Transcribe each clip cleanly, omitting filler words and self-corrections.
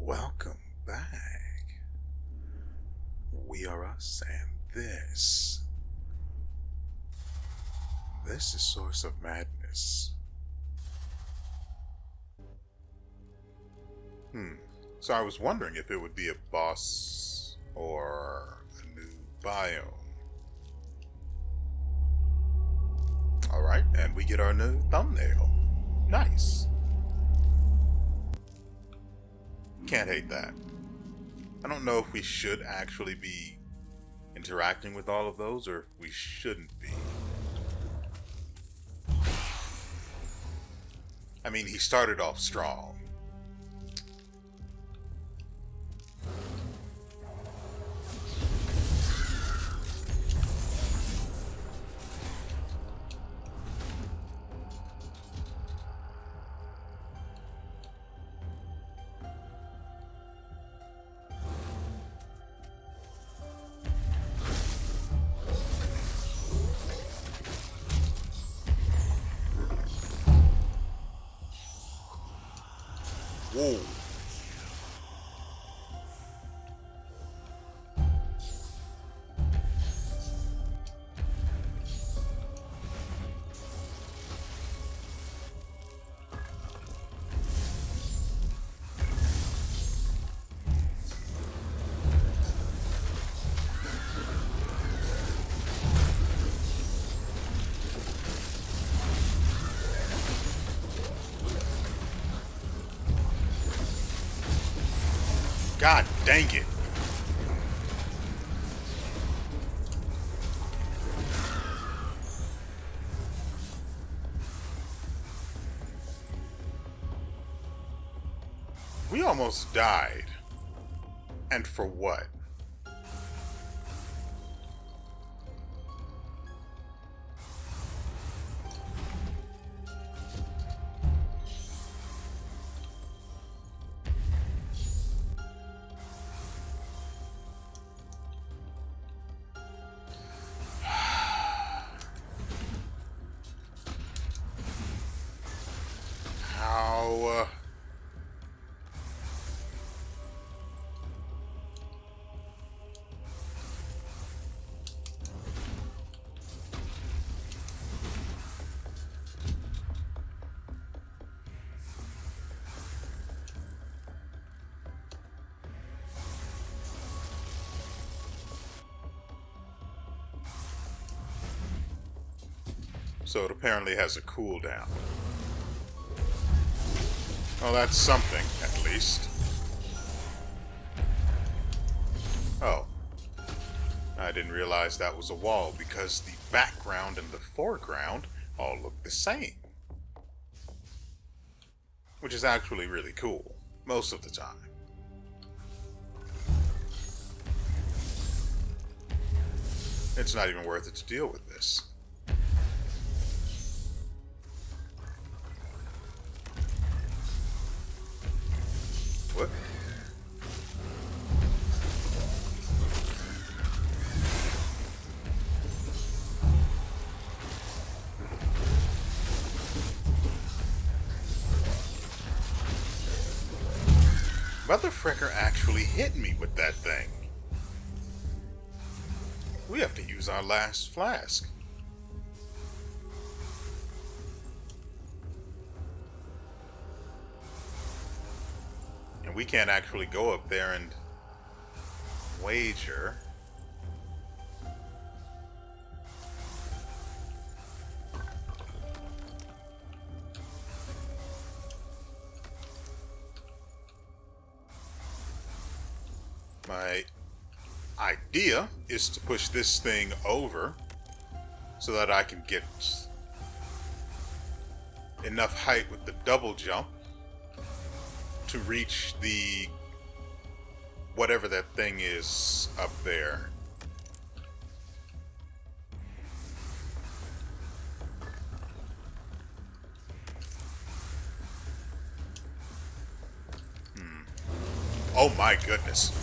Welcome back. We are us, and this is Source of Madness. So I was wondering if it would be a boss or a new biome. Alright, and we get our new thumbnail. Nice. Can't hate that. I don't know if we should actually be interacting with all of those or if we shouldn't be. I mean, he started off strong. Whoa. God dang it. We almost died. And for what? How, So it apparently has a cooldown. Well, that's something, at least. Oh. I didn't realize that was a wall because the background and the foreground all look the same. Which is actually really cool, most of the time. It's not even worth it to deal with this. What? Motherfricker actually hit me with that thing. We have to use our last flask. And we can't actually go up there and wager. My idea is to push this thing over so that I can get enough height with the double jump to reach the whatever that thing is up there. Oh my goodness.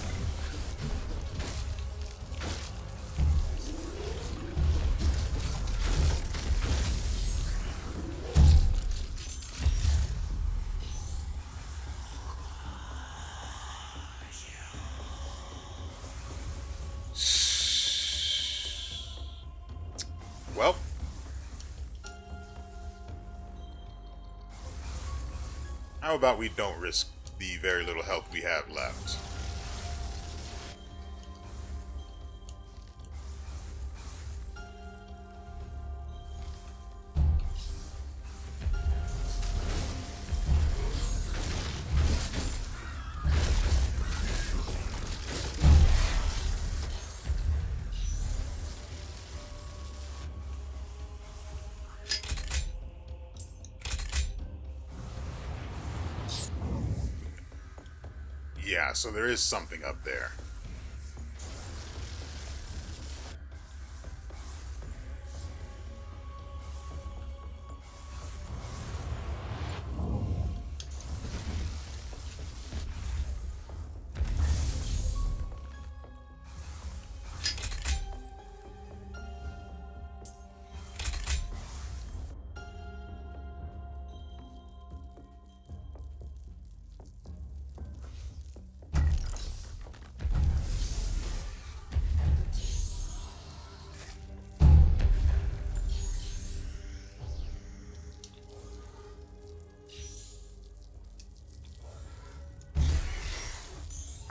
Well, how about we don't risk the very little health we have left? Yeah, so there is something up there.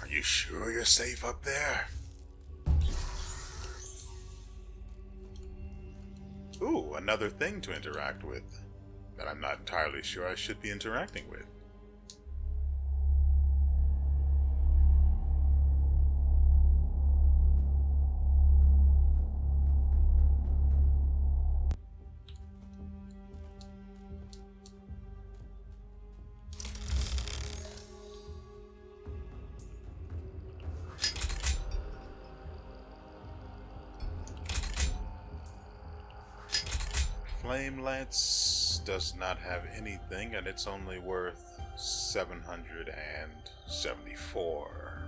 Are you sure you're safe up there? Ooh, another thing to interact with that I'm not entirely sure I should be interacting with. Flame Lance does not have anything, and it's only worth 774.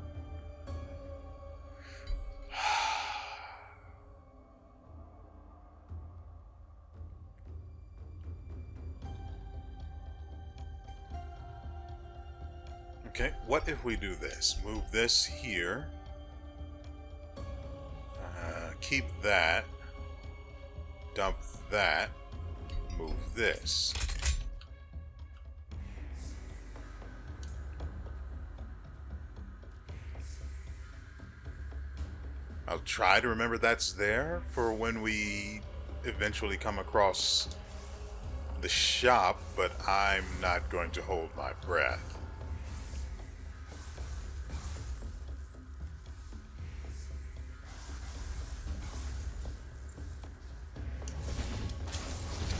Okay, what if we do this? Move this here. Keep that. Dump that. Move this. I'll try to remember that's there for when we eventually come across the shop, but I'm not going to hold my breath.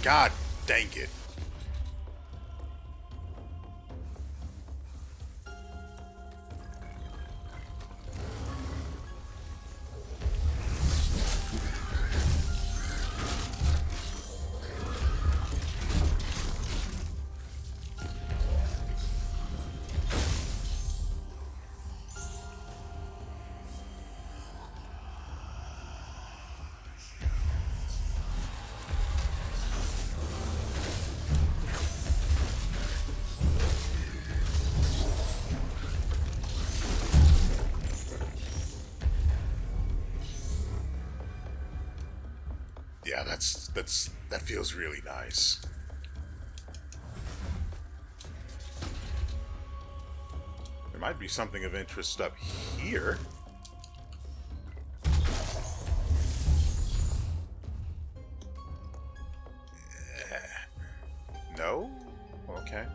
God dang it. Yeah, that feels really nice. There might be something of interest up here. No? Okay.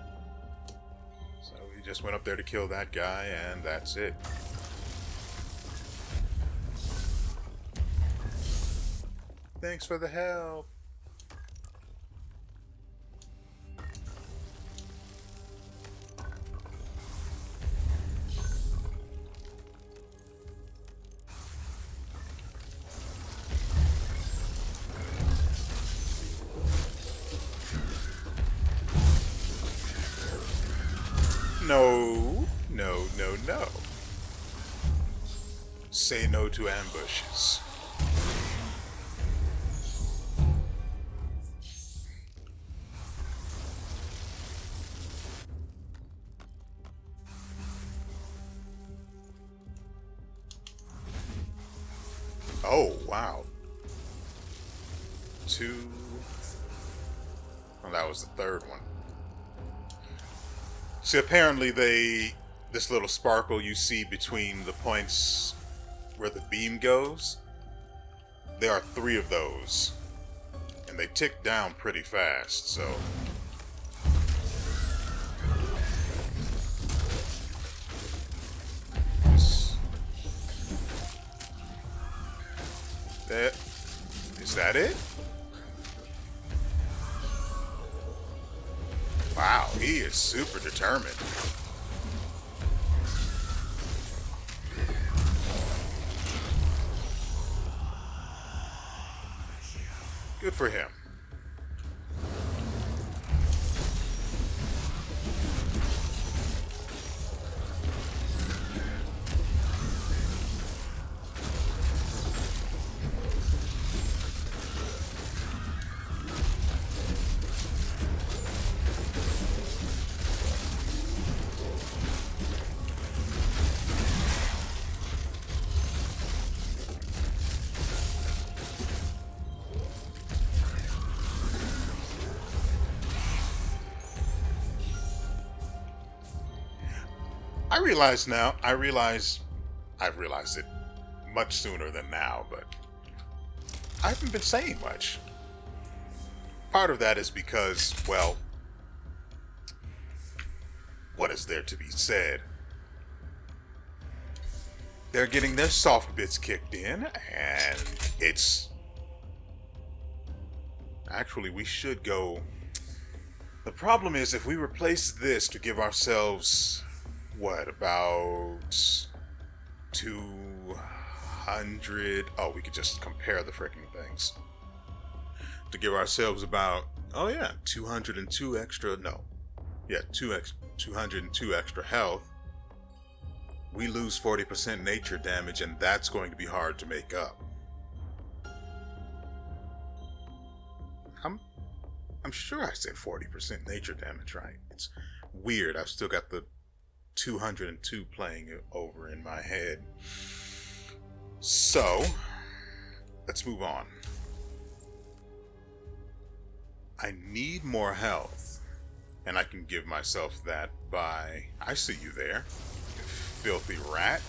So we just went up there to kill that guy, and that's it. Thanks for the help. No, no, no, no. Say no to ambushes. Oh, wow. 2. Well, that was the third one. See, apparently this little sparkle you see between the points where the beam goes, there are 3 of those. And they tick down pretty fast, so... Is that it? Wow, he is super determined. Good for him. I've realized it much sooner than now, but I haven't been saying much. Part of that is because, well, what is there to be said? They're getting their soft bits kicked in, and it's... Actually, we should go... The problem is, if we replace this to give ourselves... What, about 200? Oh, we could just compare the freaking things. To give ourselves about, 202 extra, no. Yeah, 202 extra health. We lose 40% nature damage, and that's going to be hard to make up. I'm sure I said 40% nature damage, right? It's weird. I've still got the 202 playing it over in my head. So, let's move on. I need more health, and I can give myself that by... I see you there, you filthy rat.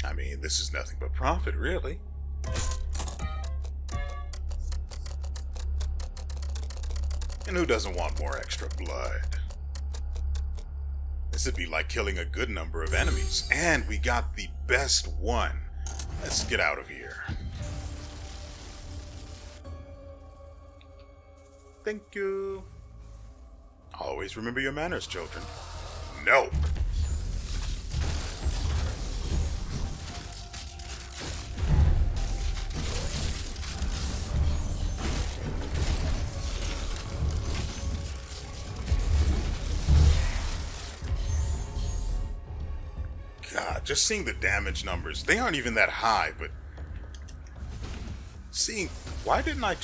I mean, this is nothing but profit, really. And who doesn't want more extra blood? This would be like killing a good number of enemies. And we got the best one. Let's get out of here. Thank you. Always remember your manners, children. No. God, just seeing the damage numbers, they aren't even that high, but seeing, why didn't I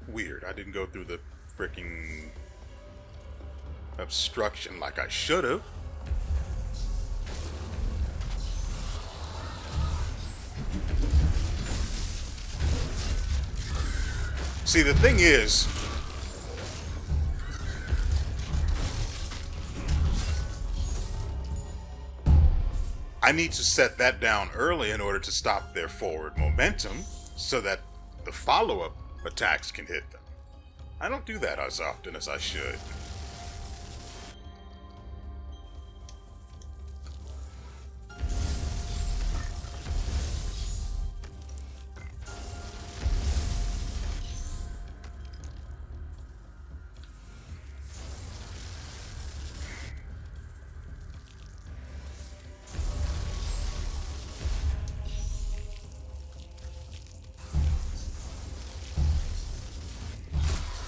weird, I didn't go through the freaking obstruction like I should have. See, the thing is, I need to set that down early in order to stop their forward momentum so that the follow-up attacks can hit them. I don't do that as often as I should.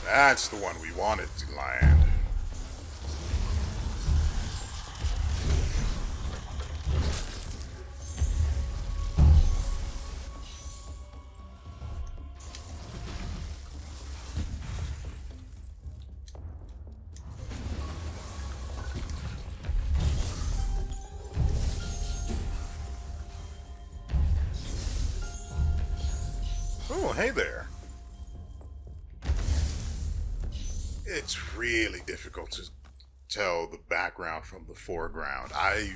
That's the one we wanted to land. Oh, hey there. It's really difficult to tell the background from the foreground. I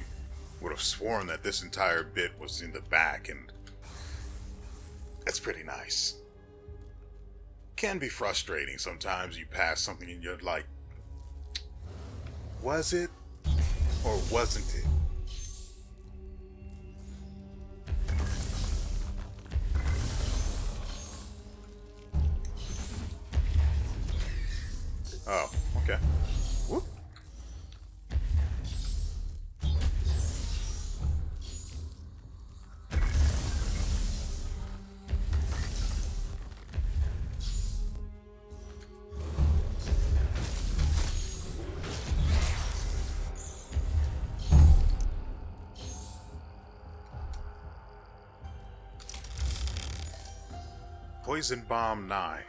would have sworn that this entire bit was in the back, and that's pretty nice. Can be frustrating sometimes. You pass something and you're like, was it or wasn't it? Oh, okay. Whoop. Poison Bomb 9.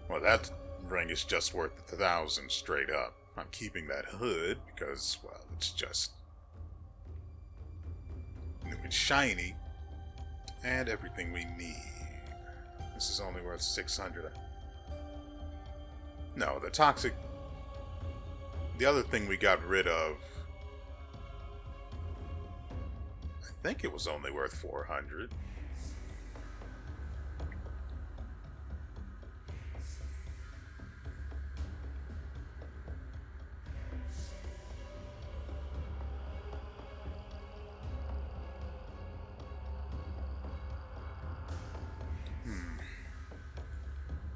Well, that ring is just worth 1,000 straight up. I'm keeping that hood because, well, it's just new and shiny, and everything we need. This is only worth 600. No, the toxic... The other thing we got rid of, I think it was only worth 400.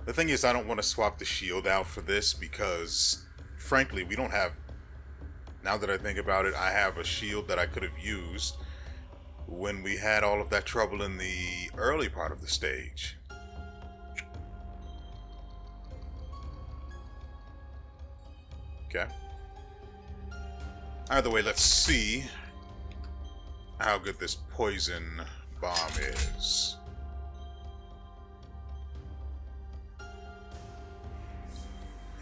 The thing is, I don't want to swap the shield out for this because, frankly, we don't have... Now that I think about it, I have a shield that I could have used when we had all of that trouble in the early part of the stage. Okay. Either way, let's see how good this poison bomb is.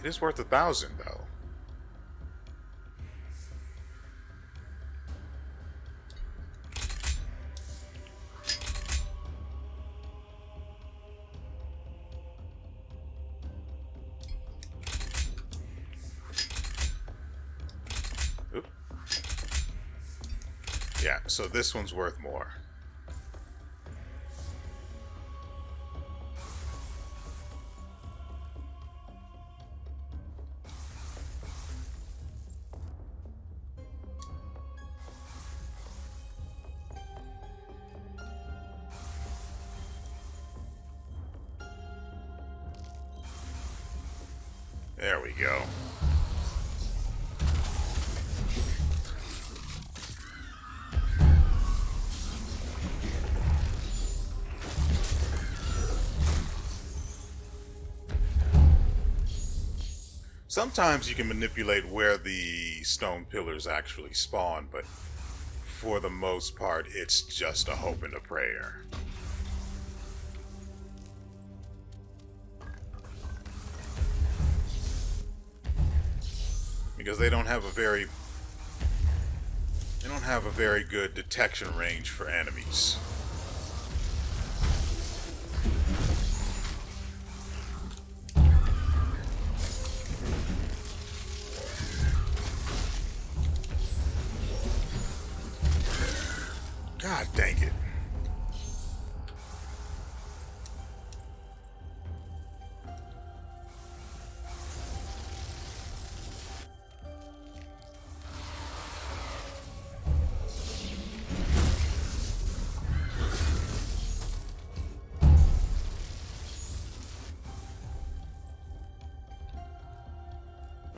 It is worth 1,000, though. Oop. Yeah, so this one's worth more. There we go. Sometimes you can manipulate where the stone pillars actually spawn, but for the most part, it's just a hope and a prayer. Because they don't have a very good detection range for enemies. God dang it.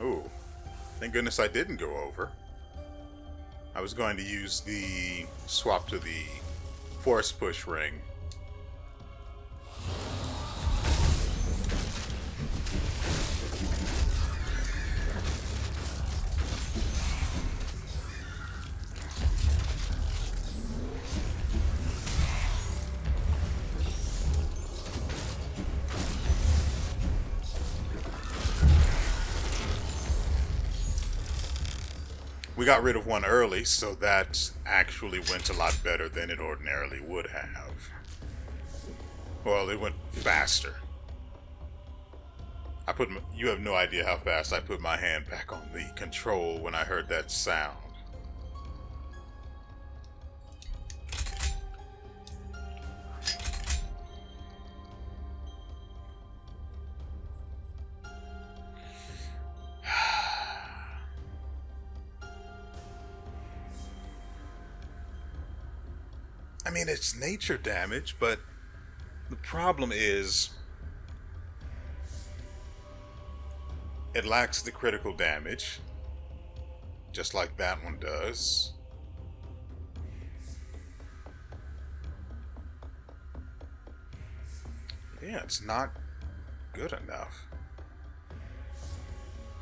Ooh, thank goodness I didn't go over. I was going to use the swap to the force push ring. We got rid of one early, so that actually went a lot better than it ordinarily would have. Well, it went faster. You have no idea how fast I put my hand back on the control when I heard that sound. I mean, it's nature damage, but the problem is it lacks the critical damage, just like that one does. Yeah, it's not good enough.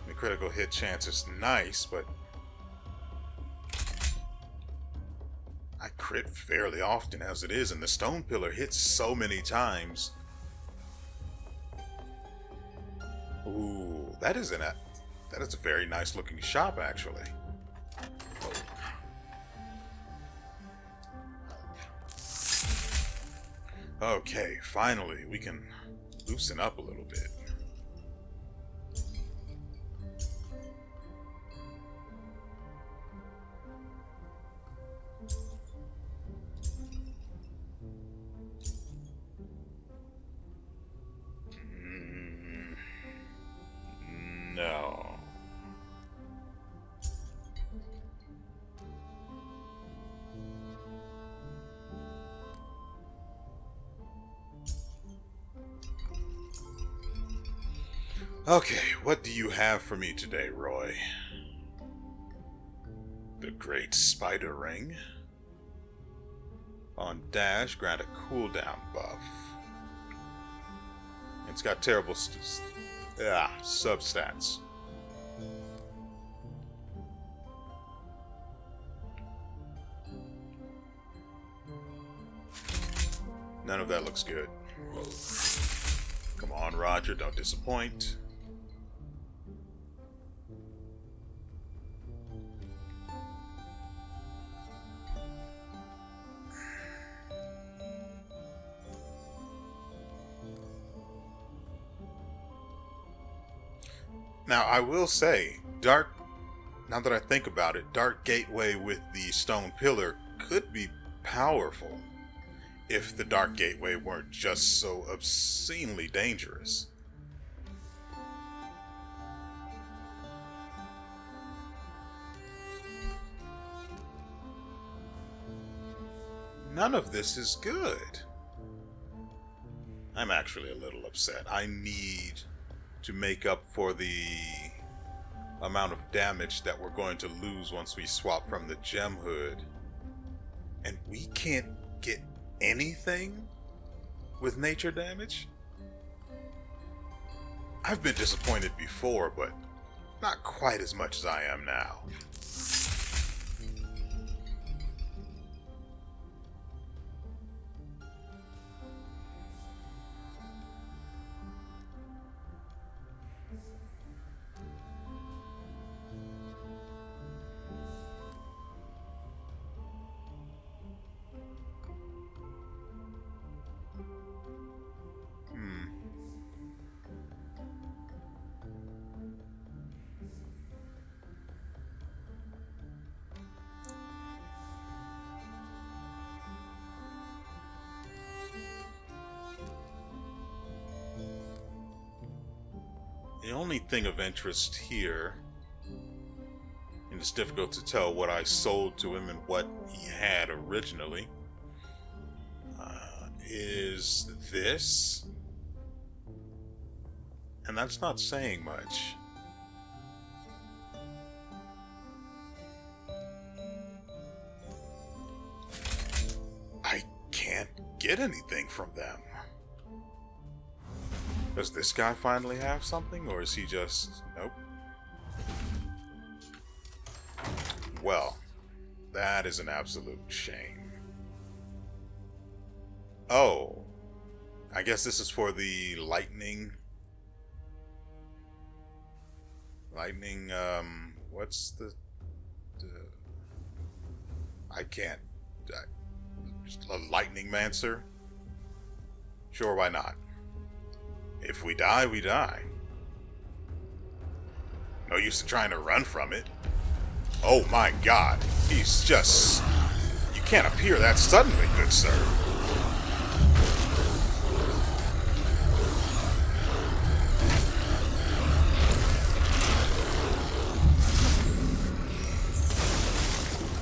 The critical hit chance is nice, but I crit fairly often as it is, and the stone pillar hits so many times. Ooh, that is a very nice looking shop, actually. Okay, finally we can loosen up a little bit. No. Okay, what do you have for me today, Roy? The Great Spider Ring. On dash, grant a cooldown buff. It's got terrible substats. None of that looks good. Come on, Roger, don't disappoint. Now, I will say, now that I think about it, Dark Gateway with the Stone Pillar could be powerful if the Dark Gateway weren't just so obscenely dangerous. None of this is good. I'm actually a little upset. I need to make up for the amount of damage that we're going to lose once we swap from the gem hood. And we can't get anything with nature damage? I've been disappointed before, but not quite as much as I am now. The only thing of interest here, and it's difficult to tell what I sold to him and what he had originally, is this. And that's not saying much. I can't get anything from them. Does this guy finally have something, or is he just... Nope. Well, that is an absolute shame. Oh. I guess this is for the lightning... what's the I can't. Just a lightning mancer? Sure, why not? If we die, we die. No use in trying to run from it. Oh my god, he's just... You can't appear that suddenly, good sir.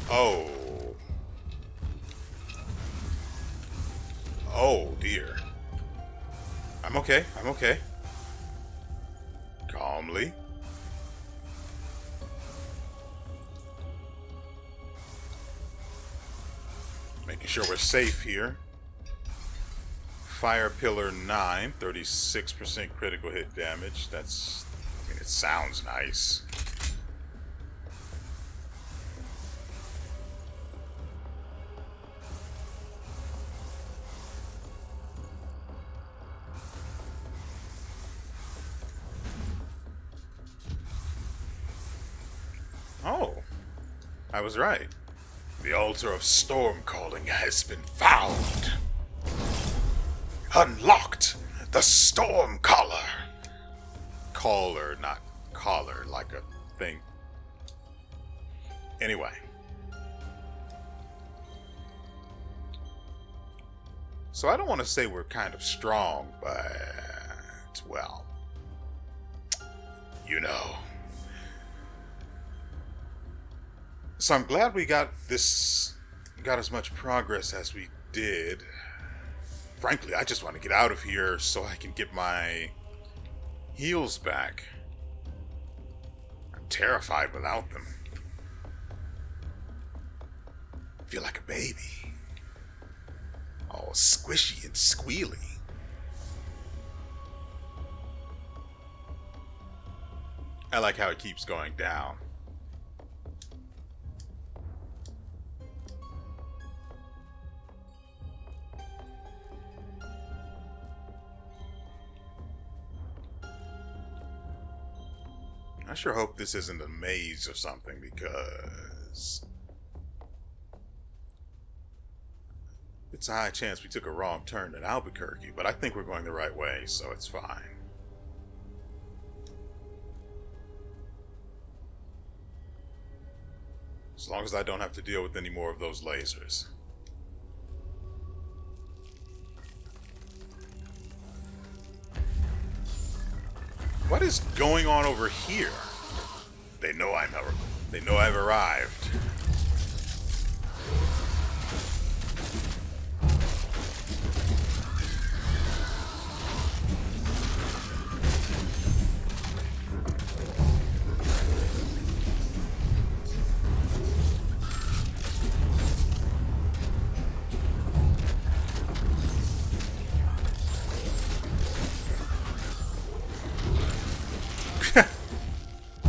Oh. Oh dear. I'm okay, I'm okay. Calmly. Making sure we're safe here. Fire Pillar 9, 36% critical hit damage. That's... I mean, it sounds nice. Oh, I was right. The altar of storm calling has been found. Unlocked the storm caller. Caller, not collar, like a thing. Anyway. So I don't want to say we're kind of strong, but, well, you know. So I'm glad we got as much progress as we did. Frankly, I just want to get out of here so I can get my heals back. I'm terrified without them. I feel like a baby. All squishy and squealy. I like how it keeps going down. I sure hope this isn't a maze or something, because it's a high chance we took a wrong turn in Albuquerque, but I think we're going the right way, so it's fine. As long as I don't have to deal with any more of those lasers. What is going on over here? They know I've arrived.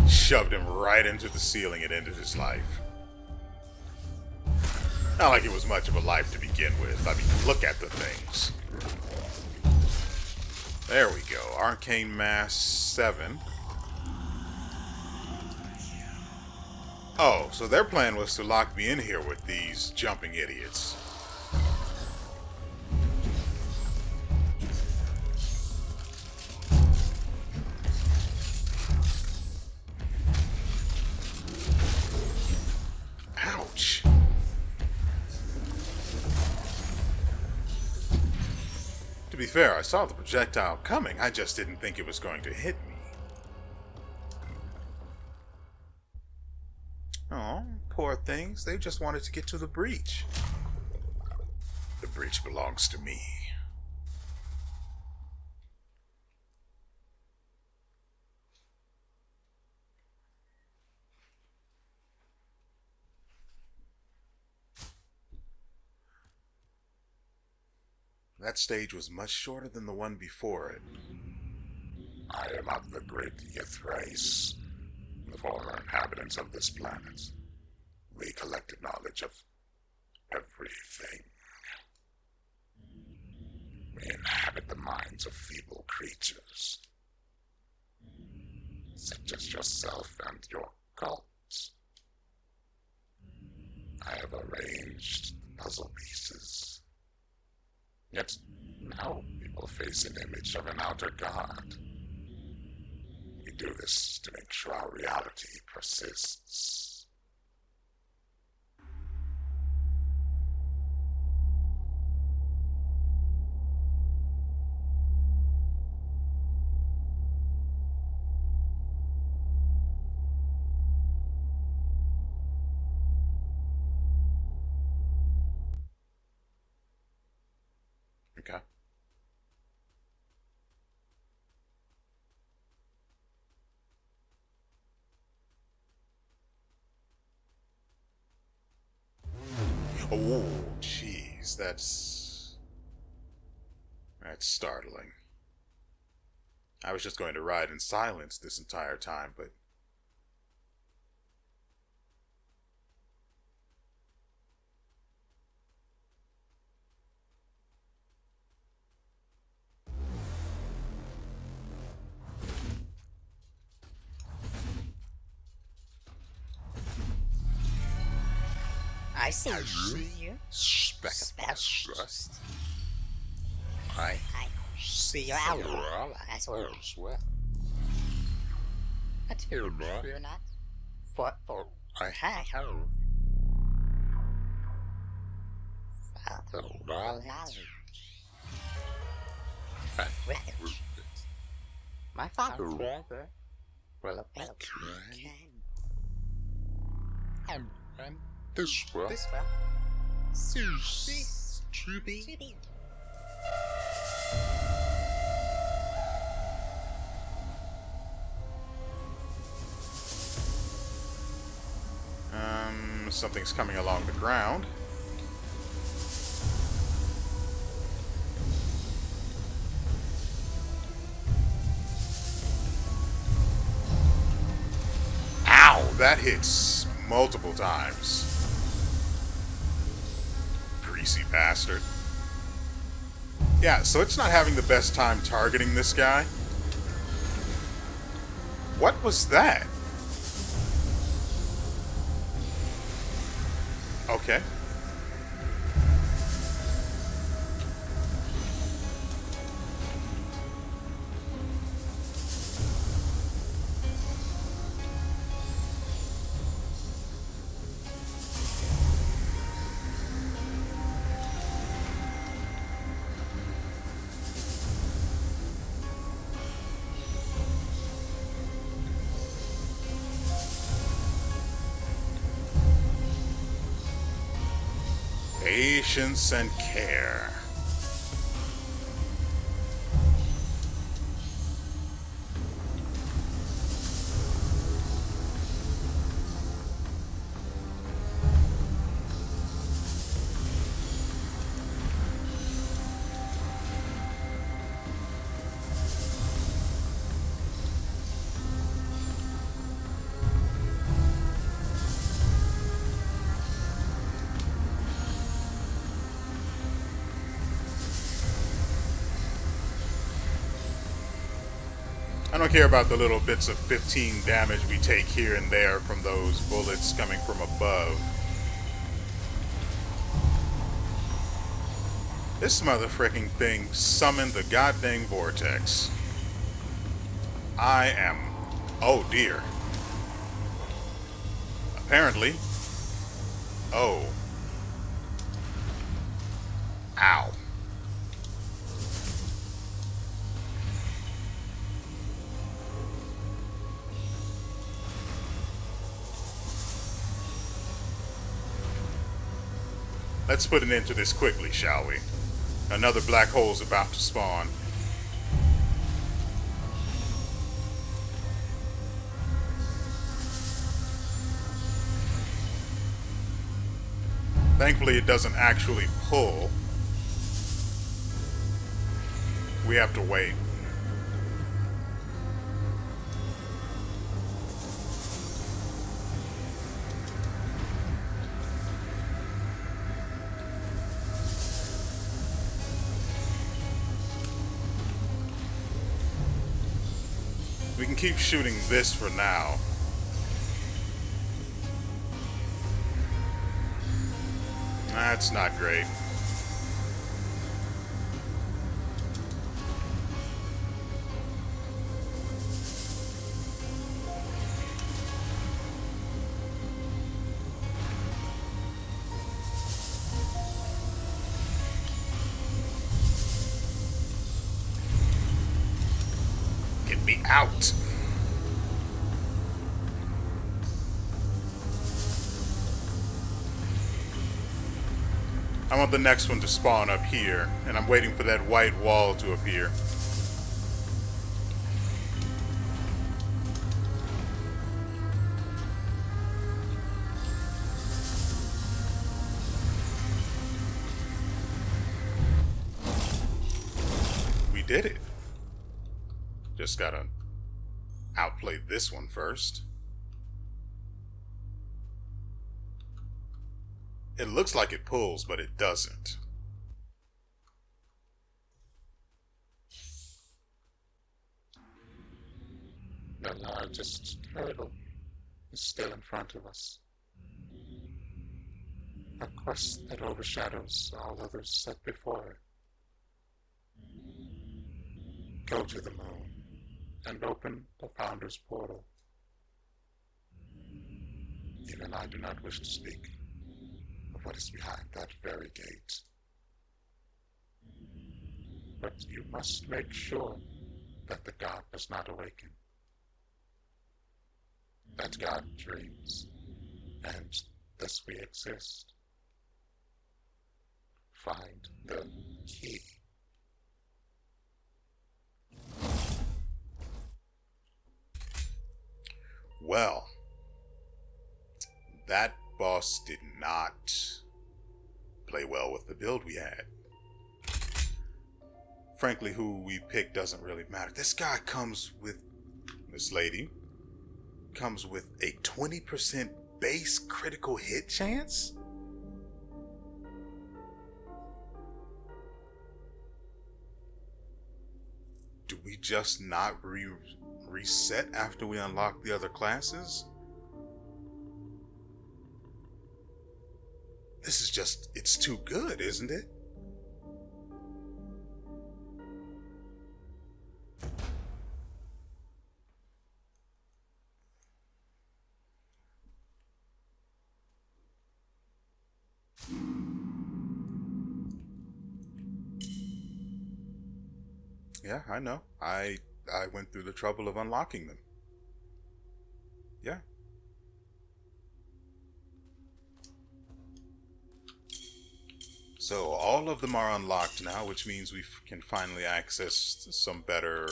Shoved him right into the ceiling and ended his life. Not like it was much of a life to begin with. I mean, look at the things. There we go. Arcane Mass 7. Oh, so their plan was to lock me in here with these jumping idiots. Ouch. To be fair, I saw the projectile coming. I just didn't think it was going to hit me. Oh, poor things. They just wanted to get to the breach. The breach belongs to me. That stage was much shorter than the one before it. I am of the great Yith race, the former inhabitants of this planet. We collected knowledge of everything. We inhabit the minds of feeble creatures, such as yourself and your cult. I have arranged the puzzle pieces. Yet now people face an image of an outer god. We do this to make sure our reality persists. Okay. Oh, jeez, that's startling. I was just going to ride in silence this entire time, but I see you. Specialist. I See your owl as well. But you're not. For I have. the knowledge. Which my father will And this will this well cease to be. something's coming along the ground. Ow! That hits multiple times. Greasy bastard. Yeah, so it's not having the best time targeting this guy. What was that? Okay. Patience and care. I don't care about the little bits of 15 damage we take here and there from those bullets coming from above. This motherfucking thing summoned the goddamn vortex. I am... oh dear. Apparently. Oh. Ow. Let's put an end to this quickly, shall we? Another black hole's about to spawn. Thankfully, it doesn't actually pull. We have to wait. We can keep shooting this for now. That's not great. Get me out. I want the next one to spawn up here, and I'm waiting for that white wall to appear. We did it. Just gotta outplay this one first. It looks like it pulls, but it doesn't. The largest hurdle is still in front of us. A quest that overshadows all others set before it. Go to the moon and open the Founder's portal. Even I do not wish to speak of what is behind that very gate. But you must make sure that the god does not awaken. That God dreams, and thus we exist. Find the key. Well, that boss did not play well with the build we had. Frankly, who we picked doesn't really matter. This guy comes with, this lady, comes with a 20% base critical hit chance? Do we just not reset after we unlock the other classes? This is just, it's too good, isn't it? Yeah, I know. I went through the trouble of unlocking them. Yeah. So all of them are unlocked now, which means we can finally access some better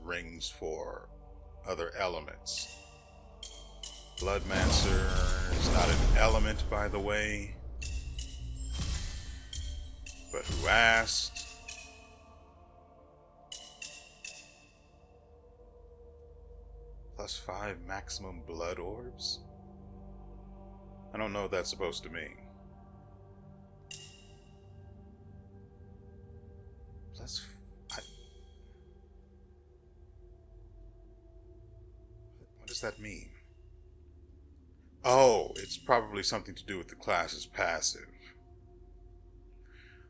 rings for other elements. Bloodmancer is not an element, by the way. But who asked? +5 maximum blood orbs? I don't know what that's supposed to mean. What does that mean? Oh, it's probably something to do with the class's passive.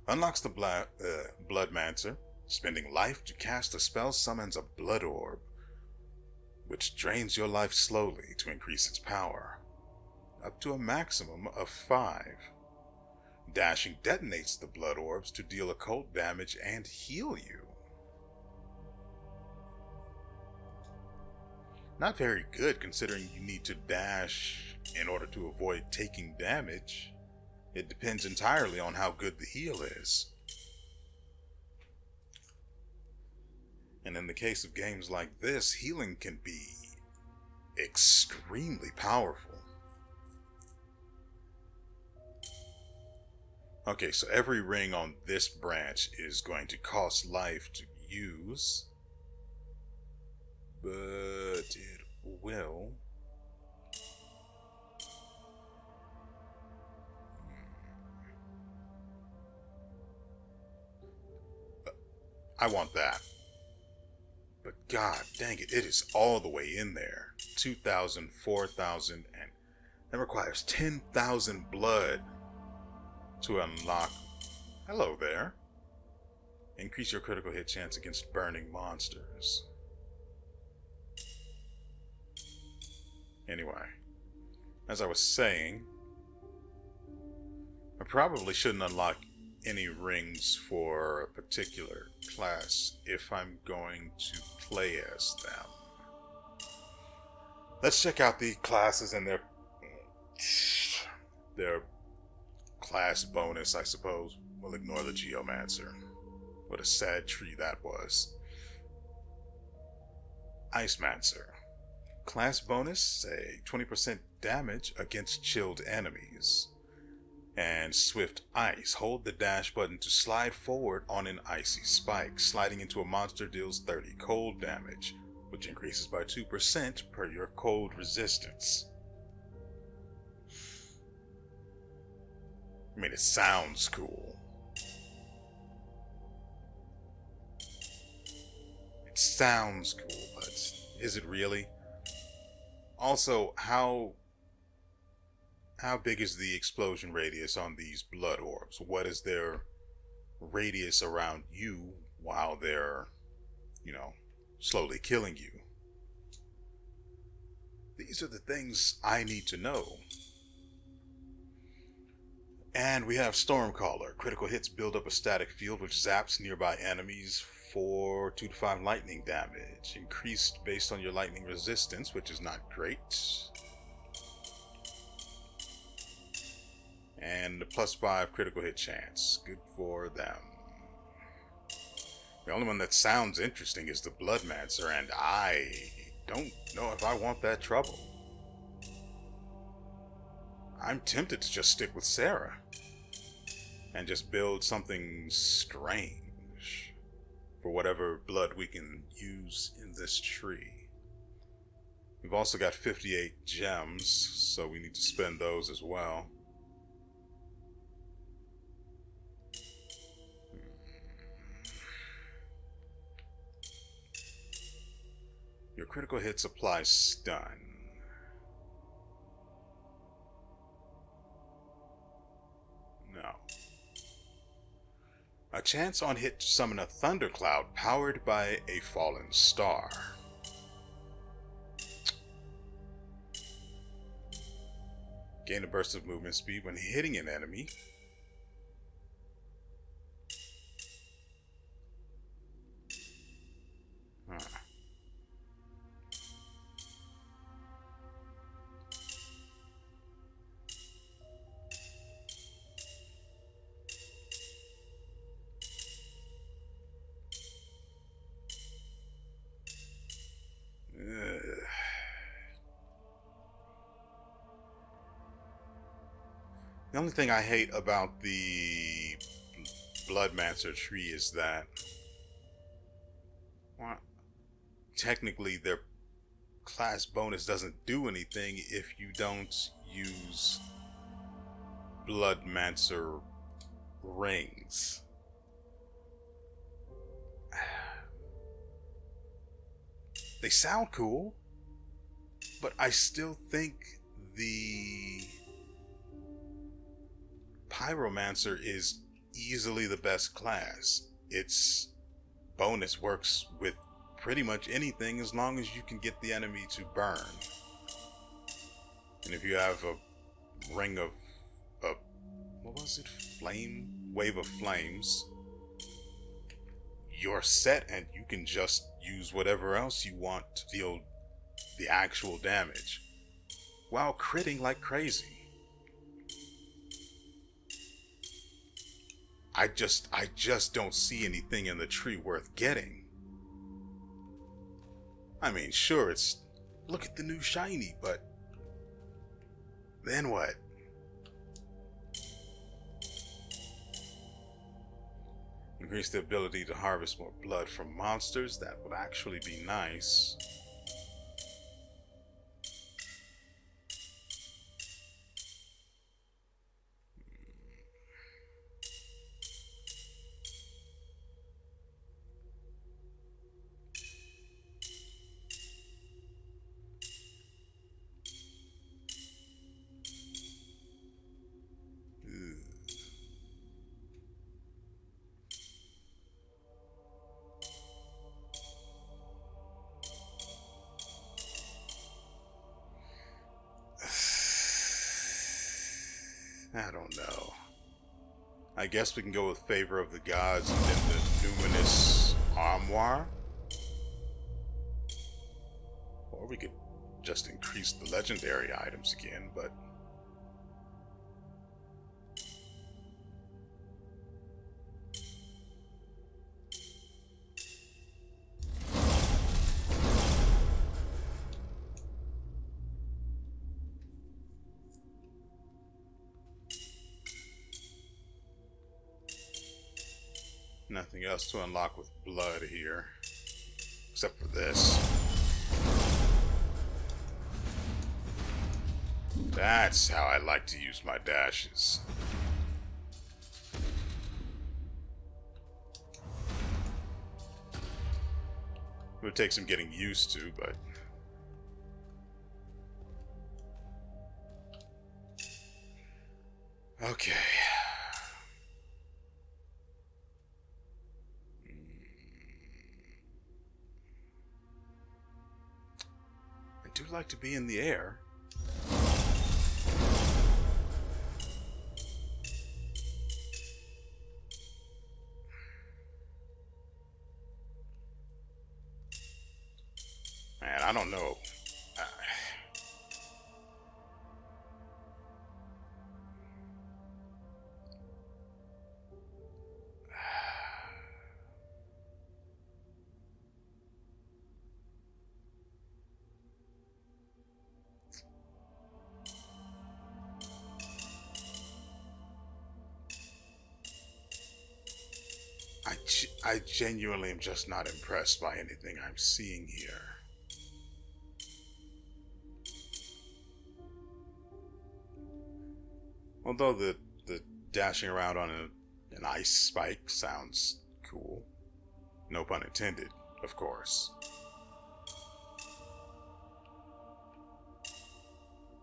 Unlocks the Bloodmancer. Spending life to cast a spell summons a blood orb, which drains your life slowly to increase its power, up to a maximum of 5. Dashing detonates the blood orbs to deal occult damage and heal you. Not very good, considering you need to dash in order to avoid taking damage. It depends entirely on how good the heal is. And in the case of games like this, healing can be extremely powerful. Okay, so every ring on this branch is going to cost life to use, but it will. I want that. But god dang it, it is all the way in there. 2,000, 4,000, and that requires 10,000 blood. to unlock. Hello there. Increase your critical hit chance against burning monsters. Anyway, as I was saying, I probably shouldn't unlock any rings for a particular class if I'm going to play as them. Let's check out the classes and their class bonus, I suppose. We'll ignore the Geomancer. What a sad tree that was. Icemancer. Class bonus, say 20% damage against chilled enemies. And Swift Ice. Hold the dash button to slide forward on an icy spike. Sliding into a monster deals 30 cold damage, which increases by 2% per your cold resistance. I mean, it sounds cool. It sounds cool, but is it really? Also, how big is the explosion radius on these blood orbs? What is their radius around you while they're, slowly killing you? These are the things I need to know. And we have Stormcaller. Critical hits build up a static field which zaps nearby enemies for 2 to 5 lightning damage. Increased based on your lightning resistance, which is not great. And a +5 critical hit chance. Good for them. The only one that sounds interesting is the Bloodmancer, and I don't know if I want that trouble. I'm tempted to just stick with Sarah and just build something strange for whatever blood we can use in this tree. We've also got 58 gems, so we need to spend those as well. Your critical hits apply stun. No. A chance on hit to summon a thundercloud powered by a fallen star. Gain a burst of movement speed when hitting an enemy. Huh. The only thing I hate about the Bloodmancer tree is that, well, technically their class bonus doesn't do anything if you don't use Bloodmancer rings. They sound cool, but I still think the Pyromancer is easily the best class. Its bonus works with pretty much anything as long as you can get the enemy to burn. And if you have a ring of what was it? Wave of flames, you're set and you can just use whatever else you want to deal the actual damage while critting like crazy. I just don't see anything in the tree worth getting. I mean, sure, look at the new shiny, but then what? Increase the ability to harvest more blood from monsters. That would actually be nice. I don't know. I guess we can go with Favor of the Gods and then the Numinous Armoire. Or we could just increase the legendary items again, but... Nothing else to unlock with blood here, except for this. That's how I like to use my dashes. It would take some getting used to, but... Okay. I do like to be in the air. Man, I don't know. I genuinely am just not impressed by anything I'm seeing here. Although the dashing around on an ice spike sounds cool. No pun intended, of course.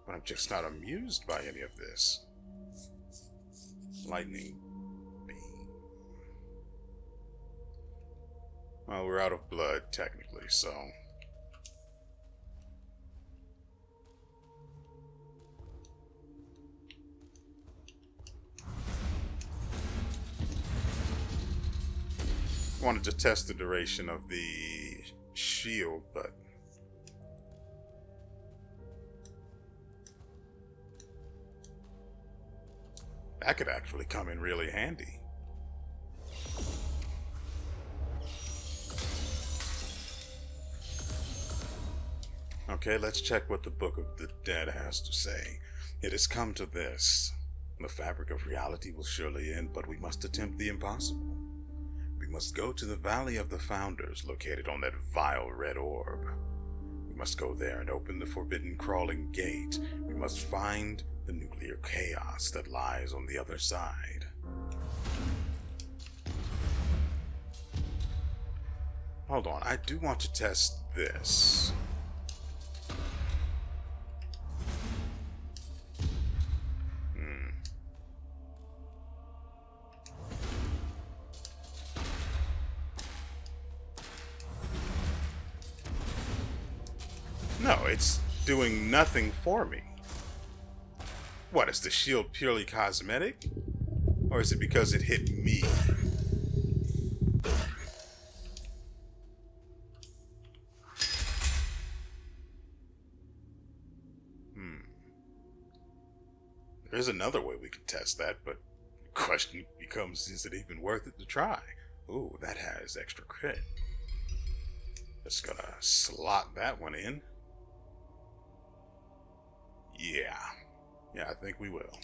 But I'm just not amused by any of this. Lightning beam. Well, we're out of blood, technically, so... wanted to test the duration of the shield, but... that could actually come in really handy. Okay, let's check what the Book of the Dead has to say. It has come to this. The fabric of reality will surely end, but we must attempt the impossible. We must go to the Valley of the Founders, located on that vile red orb. We must go there and open the forbidden crawling gate. We must find the nuclear chaos that lies on the other side. Hold on, I do want to test this. No, it's doing nothing for me. What, is the shield purely cosmetic? Or is it because it hit me? There's another way we could test that, but the question becomes, is it even worth it to try? Ooh, that has extra crit. Just gonna slot that one in. Yeah, I think we will.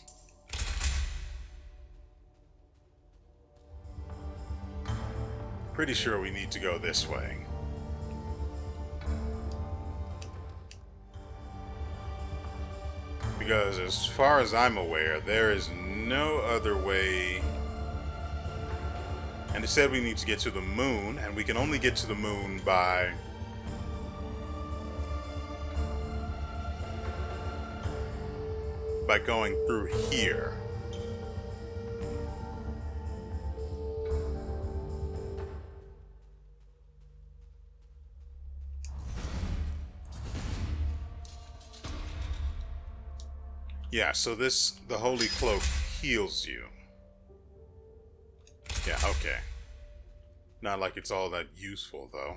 Pretty sure we need to go this way. Because as far as I'm aware, there is no other way. And it said we need to get to the moon, and we can only get to the moon by... going through here. Yeah, so the holy cloak heals you. Yeah, okay. Not like it's all that useful, though.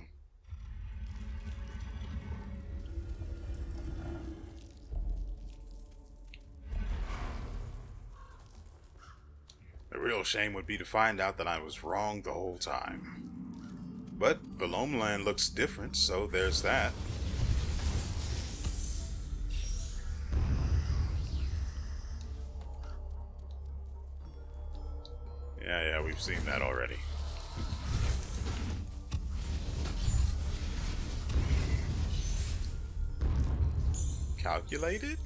The real shame would be to find out that I was wrong the whole time. But the Loamland looks different, so there's that. Yeah, we've seen that already. Calculated?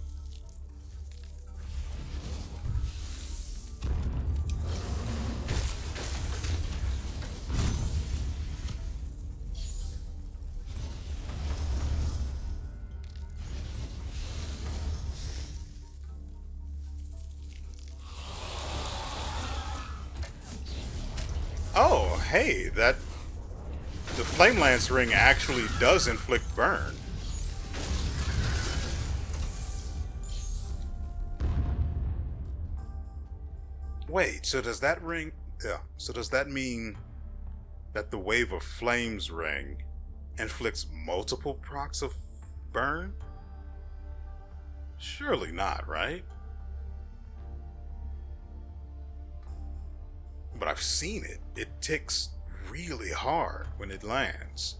Oh, hey, the Flame Lance ring actually does inflict burn. Wait, so does that ring... Yeah, so does that mean that the Wave of Flames ring inflicts multiple procs of burn? Surely not, right? But I've seen it. It ticks really hard when it lands.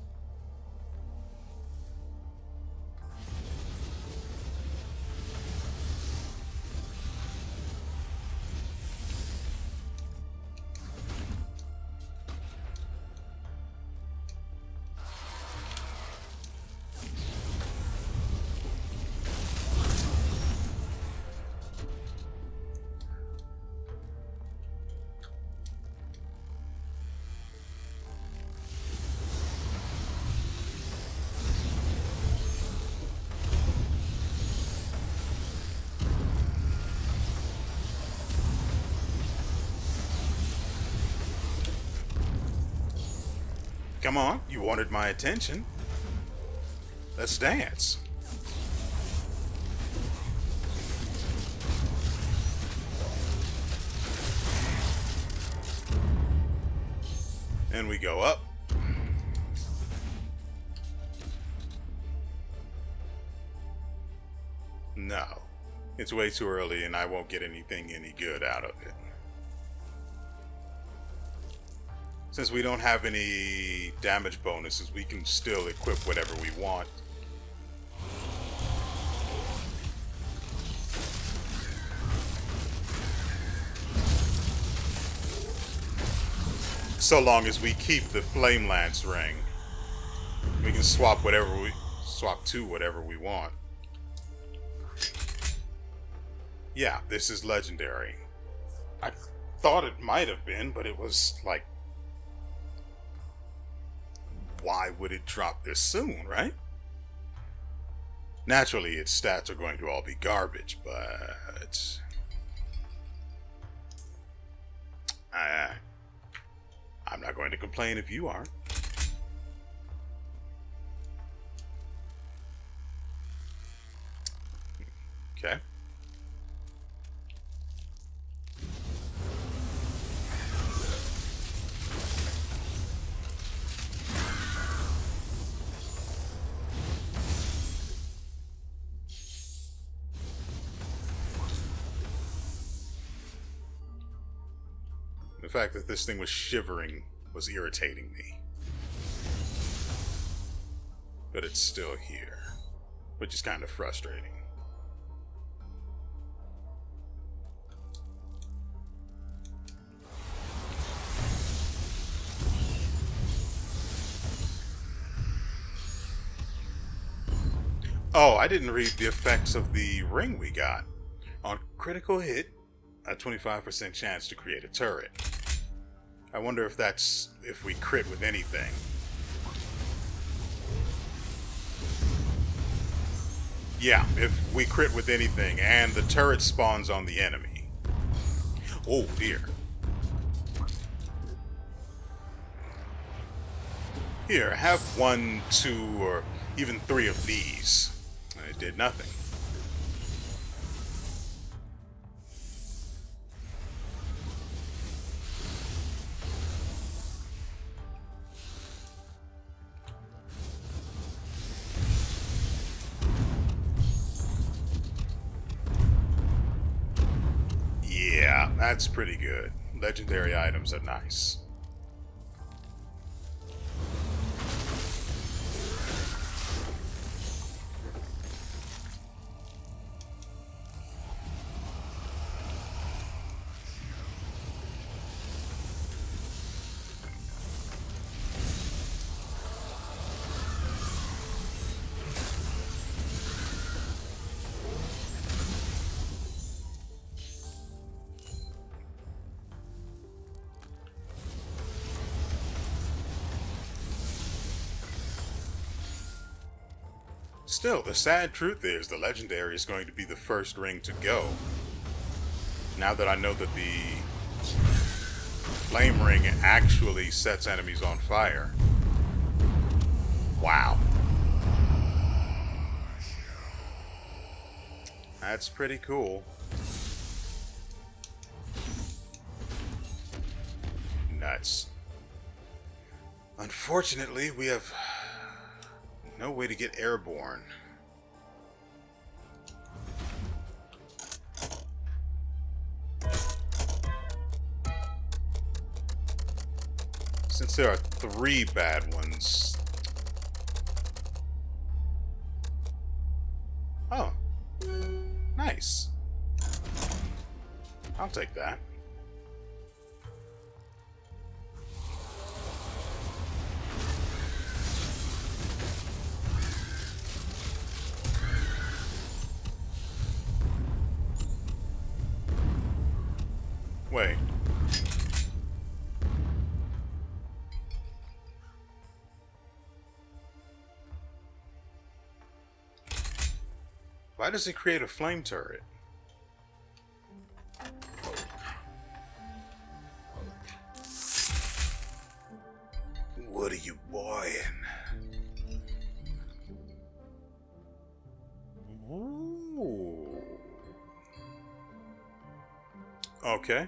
Come on, you wanted my attention. Let's dance. And we go up. No, it's way too early and I won't get anything any good out of it. Since we don't have any damage bonuses, we can still equip whatever we want. So long as we keep the Flame Lance ring, we can swap to whatever we want. Yeah, this is legendary. I thought it might have been, but it was like, why would it drop this soon, right? Naturally, its stats are going to all be garbage, but I'm not going to complain if you aren't. Okay. The fact that this thing was shivering was irritating me. But it's still here, which is kind of frustrating. Oh, I didn't read the effects of the ring we got. On critical hit, a 25% chance to create a turret. I wonder if that's if we crit with anything. Yeah, if we crit with anything and the turret spawns on the enemy. Oh dear. Here, have 1, 2, or even 3 of these. It did nothing. That's pretty good. Legendary items are nice. Still, the sad truth is the legendary is going to be the first ring to go. Now that I know that the flame ring actually sets enemies on fire. Wow. That's pretty cool. Nuts. Unfortunately, we have no way to get airborne. Since there are 3 bad ones. Oh. Nice. I'll take that. Wait. Why does it create a flame turret? What are you buying? Ooh. Okay.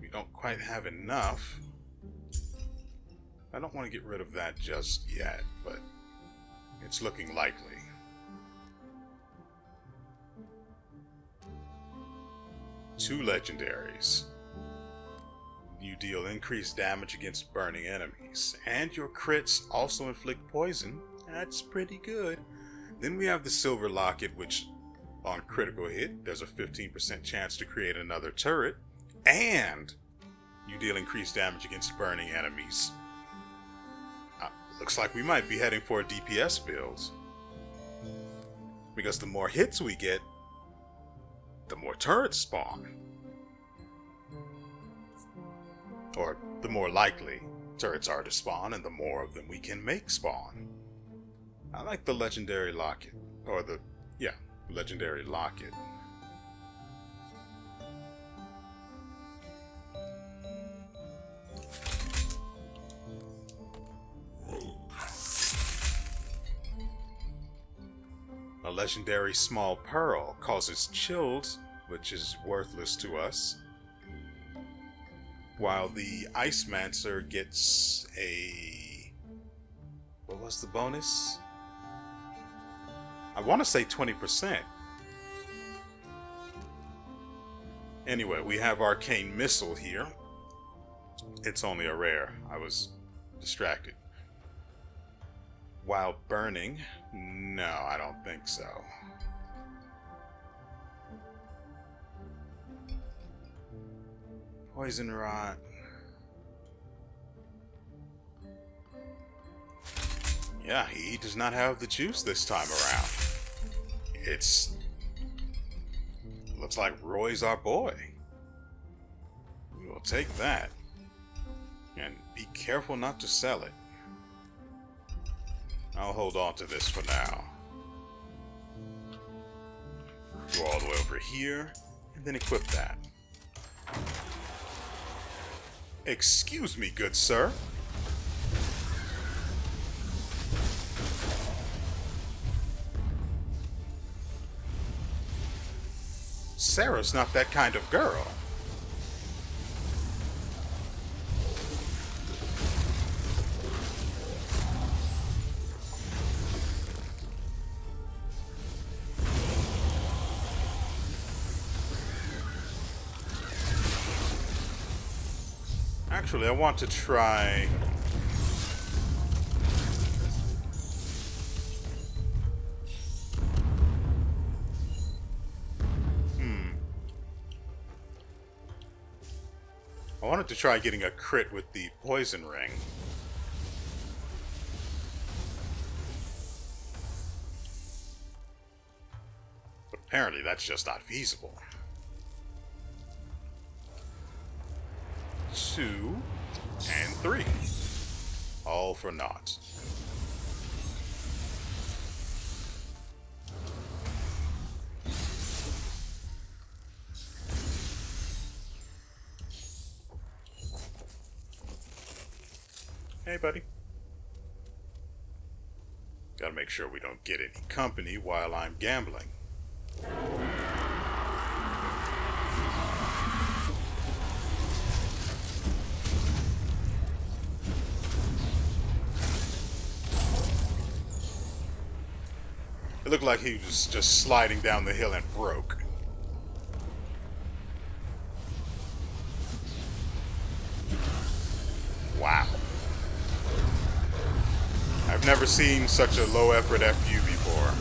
We don't quite have enough. I don't want to get rid of that just yet, but it's looking likely. Two legendaries. You deal increased damage against burning enemies, and your crits also inflict poison. That's pretty good. Then we have the silver locket, which on critical hit, there's a 15% chance to create another turret, and you deal increased damage against burning enemies. Looks like we might be heading for a DPS build. Because the more hits we get, the more turrets spawn. Or the more likely turrets are to spawn, and the more of them we can make spawn. I like the legendary locket. Or the, yeah, legendary locket. A legendary small pearl causes chills, which is worthless to us. While the Icemancer gets a... what was the bonus? I want to say 20%. Anyway, we have Arcane Missile here. It's only a rare. I was distracted. While burning? No, I don't think so. Poison rot. Yeah, he does not have the juice this time around. It's... looks like Roy's our boy. We will take that. And be careful not to sell it. I'll hold on to this for now. Go all the way over here, and then equip that. Excuse me, good sir. Sarah's not that kind of girl. Actually, I want to try... I wanted to try getting a crit with the poison ring. But apparently that's just not feasible. 2 and 3. All for naught. Hey, buddy. Gotta make sure we don't get any company while I'm gambling. It looked like he was just sliding down the hill and broke. Wow. I've never seen such a low effort FU before.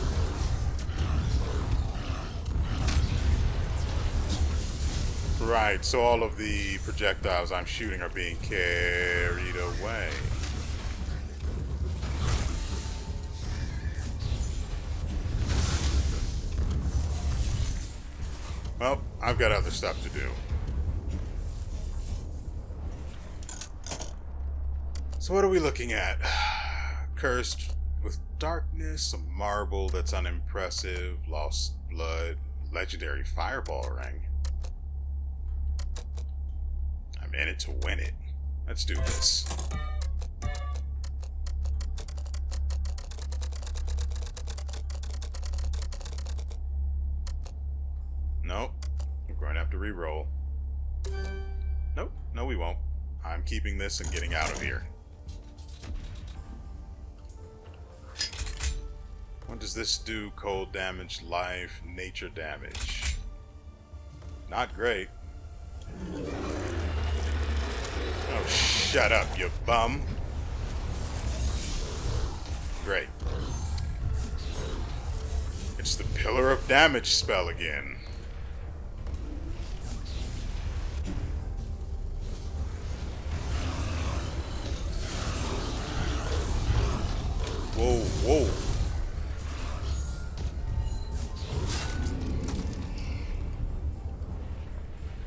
Right, so all of the projectiles I'm shooting are being carried away. Well, I've got other stuff to do. So what are we looking at? Cursed with darkness, a marble that's unimpressive, lost blood, legendary fireball ring. I'm in it to win it. Let's do this. Nope. We're going to have to re-roll. Nope. No, we won't. I'm keeping this and getting out of here. What does this do? Cold damage, life, nature damage. Not great. Oh, shut up, you bum. Great. It's the Pillar of Damage spell again. Whoa, whoa.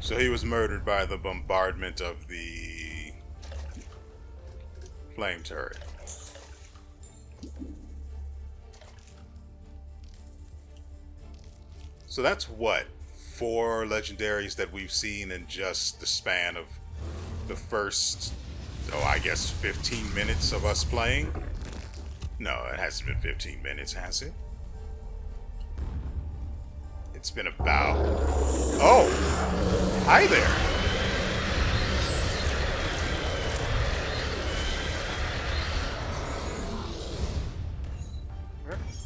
So he was murdered by the bombardment of the flame turret. So that's what? 4 legendaries that we've seen in just the span of the first, oh, I guess 15 minutes of us playing? No, it hasn't been 15 minutes, has it? It's been about... Oh! Hi there!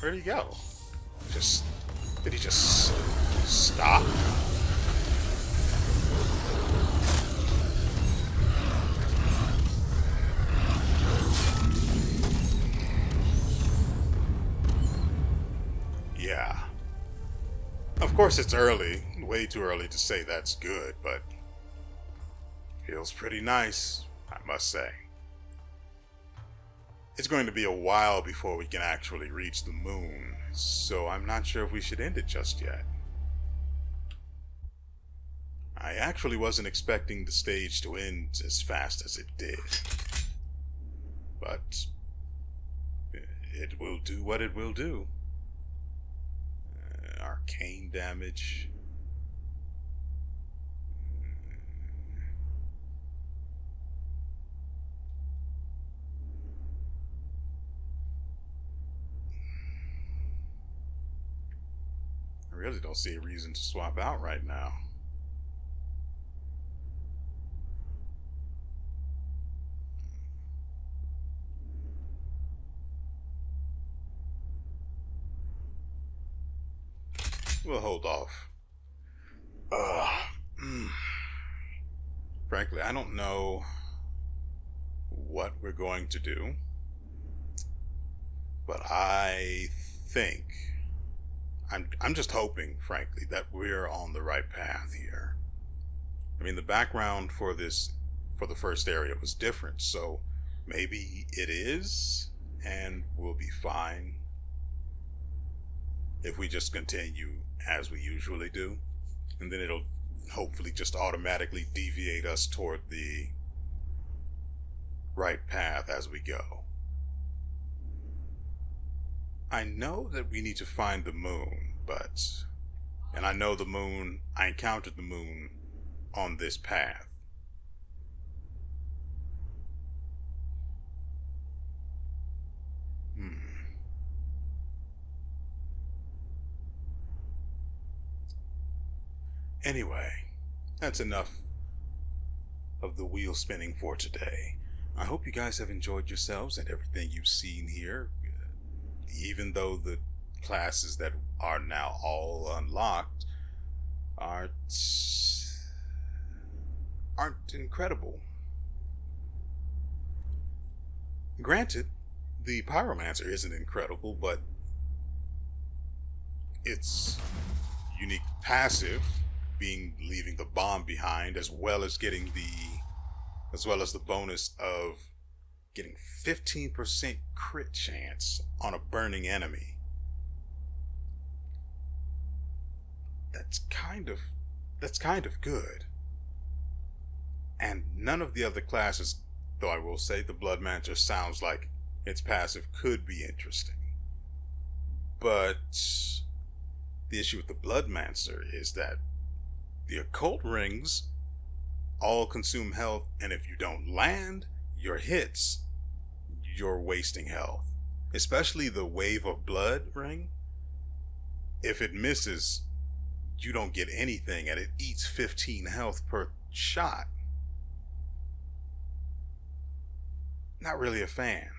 Where'd he go? Did he just stop? Yeah. Of course it's early, way too early to say that's good, but feels pretty nice, I must say. It's going to be a while before we can actually reach the moon, so I'm not sure if we should end it just yet. I actually wasn't expecting the stage to end as fast as it did. But it will do what it will do. Arcane damage. I really don't see a reason to swap out right now. We'll hold off. Frankly, I don't know what we're going to do, but I think I'm just hoping, frankly, that we're on the right path here. I mean, the background for the first area was different, so maybe it is, and we'll be fine if we just continue as we usually do, and then it'll hopefully just automatically deviate us toward the right path as we go. I know that we need to find the moon, and I know I encountered the moon on this path. Anyway, that's enough of the wheel spinning for today. I hope you guys have enjoyed yourselves and everything you've seen here. Even though the classes that are now all unlocked aren't incredible. Granted, the Pyromancer isn't incredible, but its unique passive, leaving the bomb behind, as well as the bonus of getting 15% crit chance on a burning enemy. That's kind of good. And none of the other classes, though I will say the Bloodmancer sounds like its passive could be interesting. But the issue with the Bloodmancer is that the occult rings all consume health, and if you don't land your hits, you're wasting health. Especially the Wave of Blood ring. If it misses, you don't get anything, and it eats 15 health per shot. Not really a fan.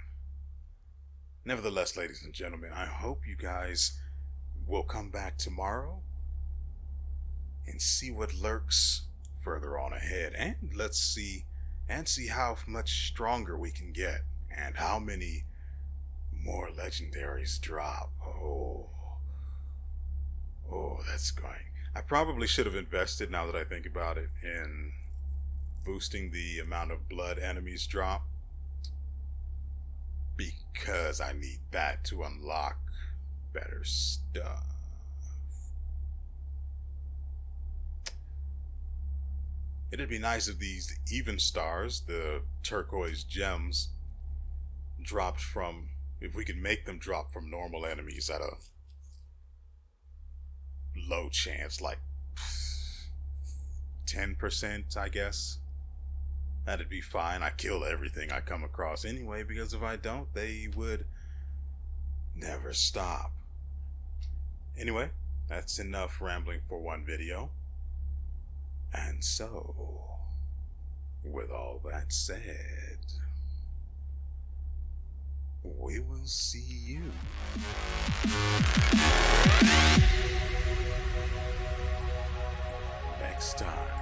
Nevertheless, ladies and gentlemen, I hope you guys will come back tomorrow and see what lurks further on ahead, and let's see how much stronger we can get and how many more legendaries drop. Oh, that's going. I probably should have invested, now that I think about it, in boosting the amount of blood enemies drop, because I need that to unlock better stuff. It'd be nice if these even stars, the turquoise gems, if we could make them drop from normal enemies at a low chance, like 10%, I guess. That'd be fine. I kill everything I come across anyway, because if I don't, they would never stop. Anyway, that's enough rambling for one video. And so, with all that said, we will see you next time.